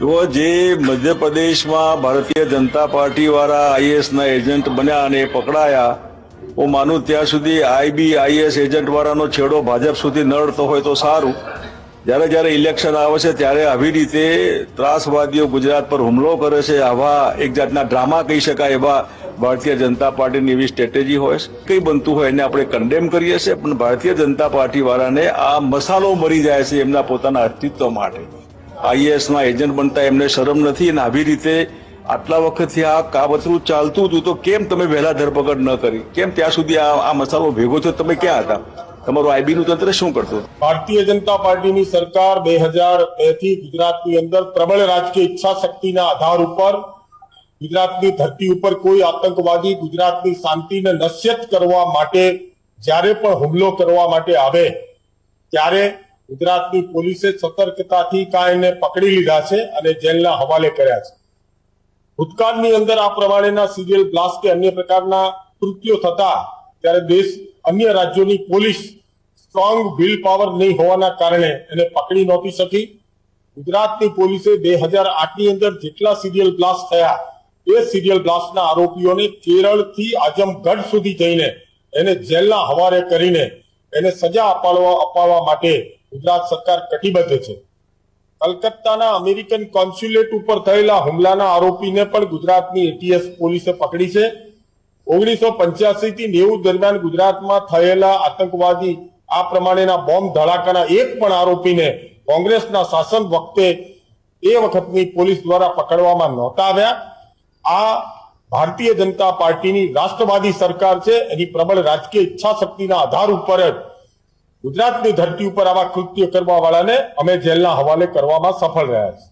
તો જે મધ્યપ્રદેશમાં ભારતીય જનતા પાર્ટી વાળા આઈએસના એજન્ટ બન્યા અને પકડાયા, હું માનું ત્યાં સુધી આઈબીઆઈએસ એજન્ટ વાળાનો છેડો ભાજપ સુધી નડતો હોય તો સારું. જ્યારે જ્યારે ઇલેક્શન આવે છે ત્યારે આવી રીતે ત્રાસવાદીઓ ગુજરાત પર હુમલો કરે છે, આવા એક જાતના ડ્રામા કહી શકાય એવા ભારતીય જનતા પાર્ટીની એવી સ્ટ્રેટેજી હોય છે. કંઈ બનતું હોય એને આપણે કન્ડેમ કરીએ છીએ, પણ ભારતીય જનતા પાર્ટી વાળાને આ મસાલો મરી જાય છે એમના પોતાના અસ્તિત્વ માટે. આઈએએસના એજન્ટ બનતા એમને શરમ નથી, અને આવી રીતે આટલા વખતથી આ કાવતરું ચાલતું હતું તો કેમ તમે વહેલા ધરપકડ ન કરી? કેમ ત્યાં સુધી આ મસાલો ભેગો થયો? તમે ક્યાં હતા? તમારું આઈબી નું તંત્ર શું કરતું? ભારતીય જનતા પાર્ટીની સરકાર 2002 થી ગુજરાતની અંદર પ્રબળ રાજકીય ઈચ્છા શક્તિના આધાર ઉપર ગુજરાતની ધરતી ઉપર કોઈ આતંકવાદી ગુજરાતની શાંતિને નશ્યત કરવા માટે જ્યારે પણ હુમલો કરવા માટે આવે ત્યારે ગુજરાતની પોલીસે સતર્કતાથી કાયમને પકડી લીધા છે અને જેલના હવાલે કર્યા છે. ભૂતકાળની અંદર આ પ્રમાણેના સિરિયલ બ્લાસ્ટ કે અન્ય પ્રકારના કૃત્યો થતા ત્યારે દેશ અન્ય રાજ્યોની પોલીસ સ્ટ્રોંગ વિલ પાવર નહીં હોવાના કારણે એને પકડી નહોતી શકી. ગુજરાતની પોલીસે 2008ની અંદર જેટલા સિરિયલ બ્લાસ્ટ થયા એ સિરિયલ બ્લાસ્ટના આરોપીઓને કેરળથી આઝમગઢ સુધી જઈને એને જેલના હવાલે કરીને એને સજા અપાવવા માટે ગુજરાત સરકાર કટિબદ્ધ છે. કલકત્તાના અમેરિકન કોન્સ્યુલેટ ઉપર થયેલા હુમલાના આરોપીને પણ ગુજરાતની એટીએસ પોલીસે પકડી છે. 1985 થી 90 દરમિયાન ગુજરાતમાં થયેલા આતંકવાદી આ પ્રમાણેના બોમ્બ ધડાકાના એક પણ આરોપીને કોંગ્રેસના શાસન વખતે એ વખતની પોલીસ દ્વારા પકડવામાં નહોતા આવ્યા. આ ભારતીય જનતા પાર્ટીની રાષ્ટ્રવાદી સરકાર છે. એની પ્રબળ રાજકીય ઈચ્છા શક્તિના આધાર ઉપર જ ગુજરાતની ધરતી ઉપર આવા કૃત્ય કરવા વાળાને અમે જેલના હવાલે કરવામાં સફળ રહ્યા છીએ.